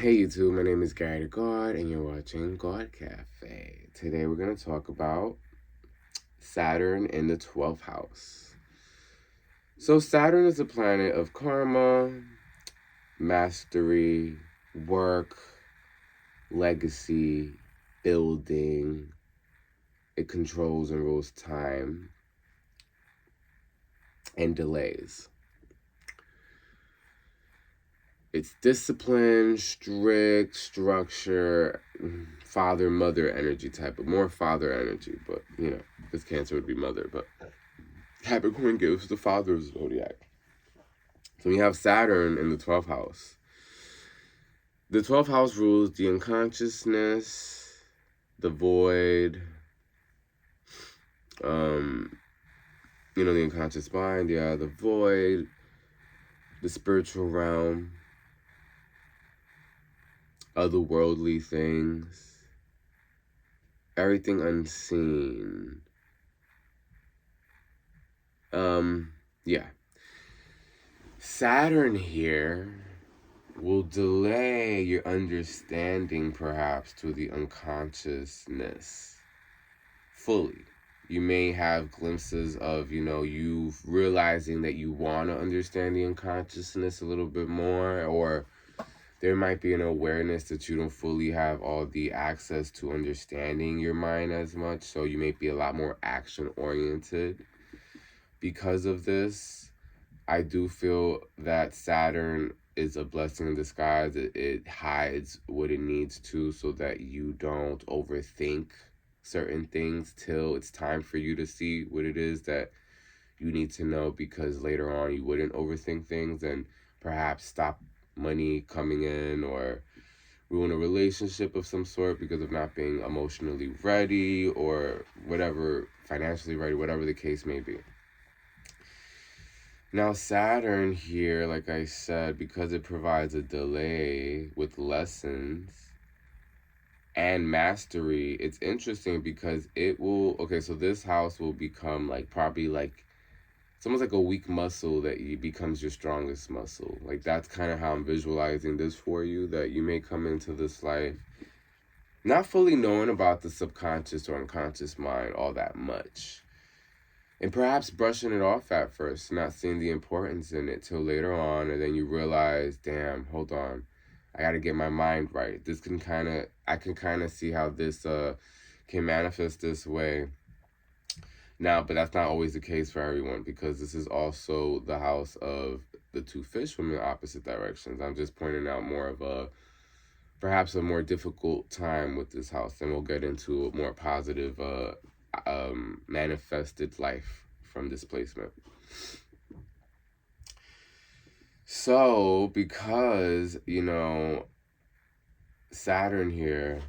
Hey YouTube, my name is Gawd, and you're watching Gawd Cafe. Today we're going to talk about Saturn in the 12th house. So Saturn is a planet of karma, mastery, work, legacy, building. It controls and rules time and delays. It's discipline, strict, structure, father-mother energy type, but more father energy. But, you know, this Cancer would be mother, but Capricorn gives the father's zodiac. So we have Saturn in the 12th house. The 12th house rules the unconsciousness, the void, the unconscious mind, the void, the spiritual realm, otherworldly things, everything unseen. Yeah. Saturn here will delay your understanding perhaps to the unconsciousness fully. You may have glimpses of, you realizing that you want to understand the unconsciousness a little bit more, or there might be an awareness that you don't fully have all the access to understanding your mind as much, so you may be a lot more action-oriented. Because of this, I do feel that Saturn is a blessing in disguise. It hides what it needs to so that you don't overthink certain things till it's time for you to see what it is that you need to know, because later on you wouldn't overthink things and perhaps stop money coming in or ruin a relationship of some sort because of not being emotionally ready or whatever, financially ready, whatever the case may be. Now, Saturn here, like I said, because it provides a delay with lessons and mastery, it's interesting because it will, so this house will become probably it's almost like a weak muscle that becomes your strongest muscle. Like, that's kind of how I'm visualizing this for you, that you may come into this life not fully knowing about the subconscious or unconscious mind all that much. And perhaps brushing it off at first, not seeing the importance in it till later on, and then you realize, damn, hold on, I gotta get my mind right. I can kind of see how this can manifest this way now, but that's not always the case for everyone, because this is also the house of the two fish from the opposite directions. I'm just pointing out more of perhaps a more difficult time with this house, and we'll get into a more positive manifested life from displacement. So, because, Saturn here,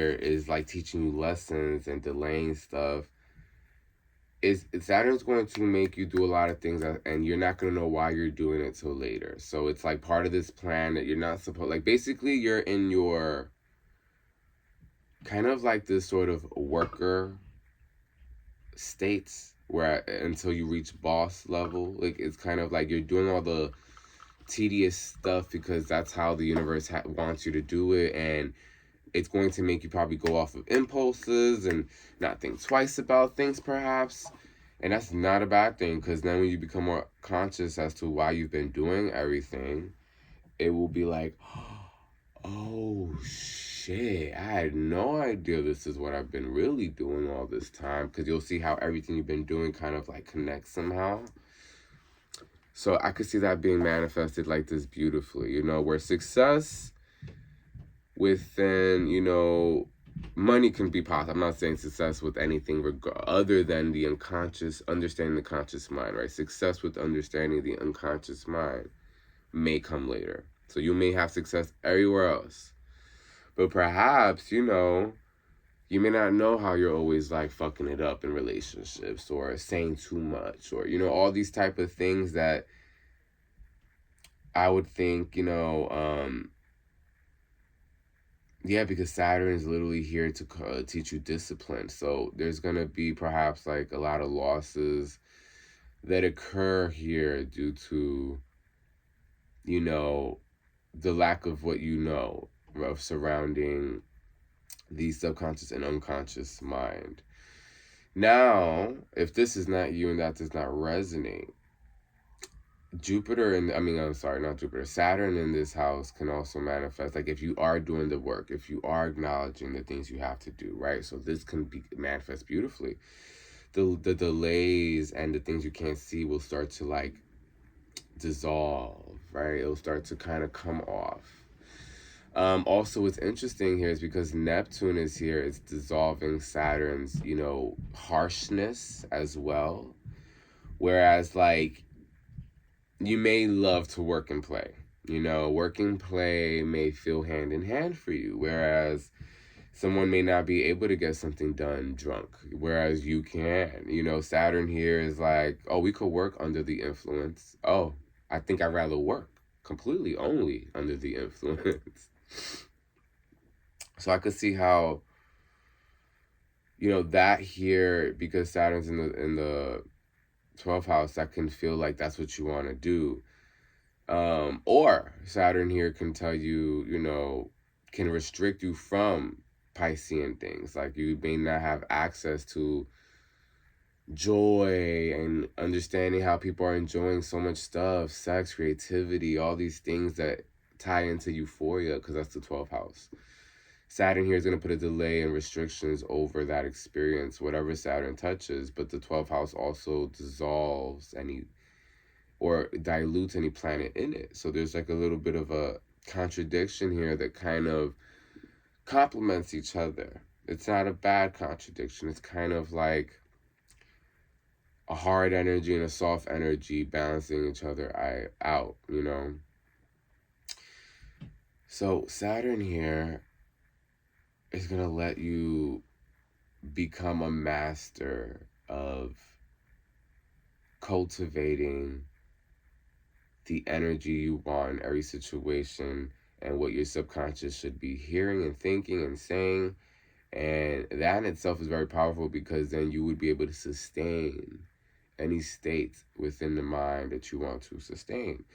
is like teaching you lessons and delaying stuff, Saturn's going to make you do a lot of things, and you're not going to know why you're doing it till later. So it's like part of this plan that you're not supposed, like, basically you're in your kind of like this sort of worker states where until you reach boss level, like, it's kind of like you're doing all the tedious stuff because that's how the universe wants you to do it, and it's going to make you probably go off of impulses and not think twice about things perhaps. And that's not a bad thing, because then when you become more conscious as to why you've been doing everything, it will be like, oh shit, I had no idea this is what I've been really doing all this time, because you'll see how everything you've been doing kind of like connects somehow. So I could see that being manifested like this beautifully, where success within, money can be possible. I'm not saying success with anything other than the unconscious, understanding the conscious mind, right? Success with understanding the unconscious mind may come later. So you may have success everywhere else. But perhaps, you may not know how you're always like fucking it up in relationships or saying too much or, all these type of things that I would think, because Saturn is literally here to teach you discipline. So there's going to be perhaps like a lot of losses that occur here due to you know, the lack of what you know of surrounding the subconscious and unconscious mind. Now, if this is not you and that does not resonate, Jupiter and I'm sorry, not Jupiter, Saturn in this house can also manifest. Like if you are doing the work, if you are acknowledging the things you have to do, right? So this can be manifest beautifully. The delays and the things you can't see will start to like dissolve, right? It'll start to kind of come off. Also, what's interesting here is because Neptune is here, it's dissolving Saturn's, harshness as well. Whereas, like, you may love to work and play. Work and play may feel hand in hand for you. Whereas someone may not be able to get something done drunk. Whereas you can. Saturn here is like, oh, we could work under the influence. Oh, I think I'd rather work completely only under the influence. So I could see how, that here, because Saturn's in the 12th house, that can feel like that's what you want to do. Or Saturn here can tell you, can restrict you from Piscean things. Like you may not have access to joy and understanding how people are enjoying so much stuff, sex, creativity, all these things that tie into euphoria, because that's the 12th house. Saturn here is going to put a delay and restrictions over that experience, whatever Saturn touches, but the 12th house also dissolves or dilutes any planet in it. So there's like a little bit of a contradiction here that kind of complements each other. It's not a bad contradiction. It's kind of like a hard energy and a soft energy balancing each other out. So Saturn here is going to let you become a master of cultivating the energy you want in every situation and what your subconscious should be hearing and thinking and saying. And that in itself is very powerful, because then you would be able to sustain any state within the mind that you want to sustain.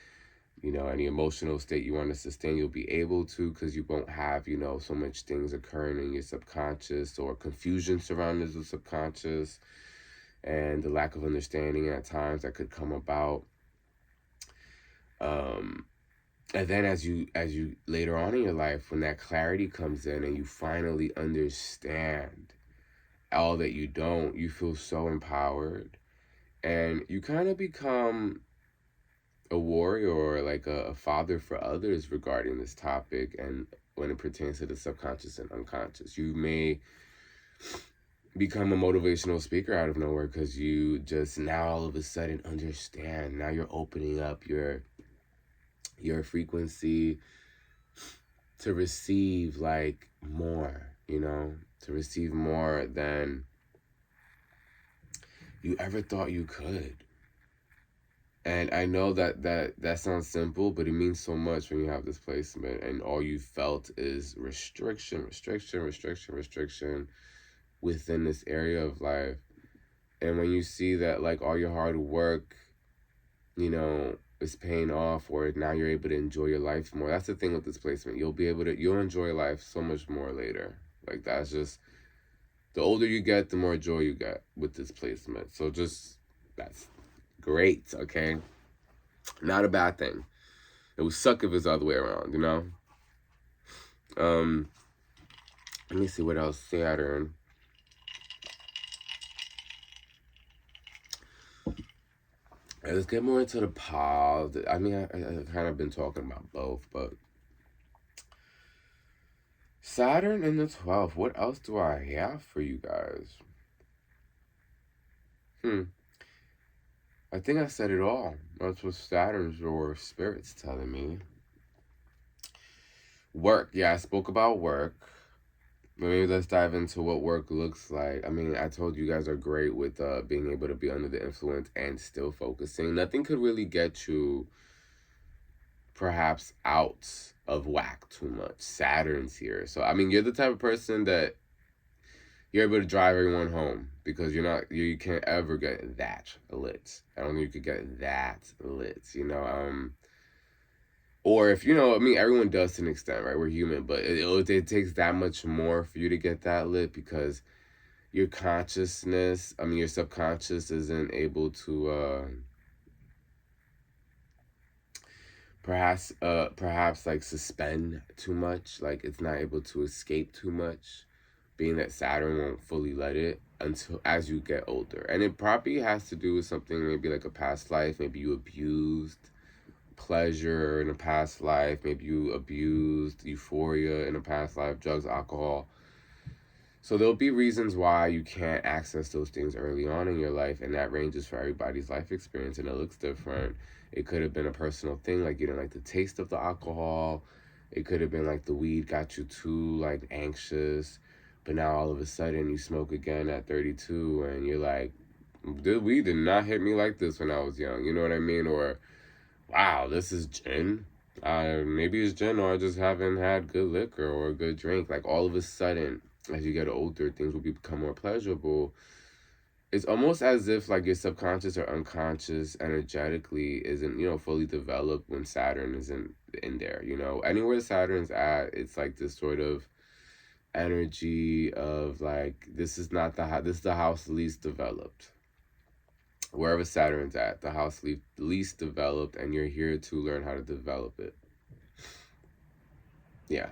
Any emotional state you want to sustain, you'll be able to, because you won't have, so much things occurring in your subconscious or confusion surrounding the subconscious and the lack of understanding at times that could come about. And then as you later on in your life, when that clarity comes in and you finally understand all that you don't, you feel so empowered, and you kind of become a warrior or like a father for others regarding this topic. And when it pertains to the subconscious and unconscious, you may become a motivational speaker out of nowhere, because you just now all of a sudden understand. Now you're opening up your frequency to receive like more, to receive more than you ever thought you could. And I know that sounds simple, but it means so much when you have this placement and all you felt is restriction within this area of life. And when you see that like all your hard work, is paying off, or now you're able to enjoy your life more. That's the thing with this placement. You'll enjoy life so much more later. Like that's just, the older you get, the more joy you get with this placement. So that's great, okay? Not a bad thing. It would suck if it's the other way around, Let me see what else. Saturn. Let's get more into the positive. I kind of been talking about both, but Saturn in the 12th. What else do I have for you guys? I think I said it all. That's what Saturn's or Spirit's telling me. Work. Yeah, I spoke about work. Maybe let's dive into what work looks like. I told you guys are great with being able to be under the influence and still focusing. Nothing could really get you perhaps out of whack too much. Saturn's here. So, you're the type of person that you're able to drive everyone home, because you can't ever get that lit. I don't think you could get that lit, Or if, you know, I mean, everyone does to an extent, right? We're human, but it takes that much more for you to get that lit because your consciousness, I mean, your subconscious isn't able to, perhaps like suspend too much. Like it's not able to escape too much, being that Saturn won't fully let it until as you get older. And it probably has to do with something maybe like a past life. Maybe you abused pleasure in a past life. Maybe you abused euphoria in a past life, drugs, alcohol. So there'll be reasons why you can't access those things early on in your life, and that ranges for everybody's life experience, and it looks different. It could have been a personal thing, like you didn't like the taste of the alcohol. It could have been like the weed got you too like anxious, but now all of a sudden you smoke again at 32, and you're like, the weed did not hit me like this when I was young. You know what I mean? Or wow, this is gin. Maybe it's gin, or I just haven't had good liquor or a good drink. Like all of a sudden, as you get older, things will become more pleasurable. It's almost as if like your subconscious or unconscious energetically isn't, you know, fully developed when Saturn isn't in there. You know, anywhere Saturn's at, it's like this sort of energy of like this is not the this is the house least developed. Wherever Saturn's at, the house least developed, and you're here to learn how to develop it. Yeah.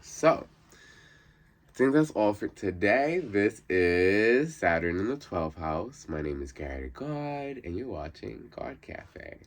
So, I think that's all for today. This is Saturn in the 12th house. My name is Gawd, and you're watching Gawd Cafe.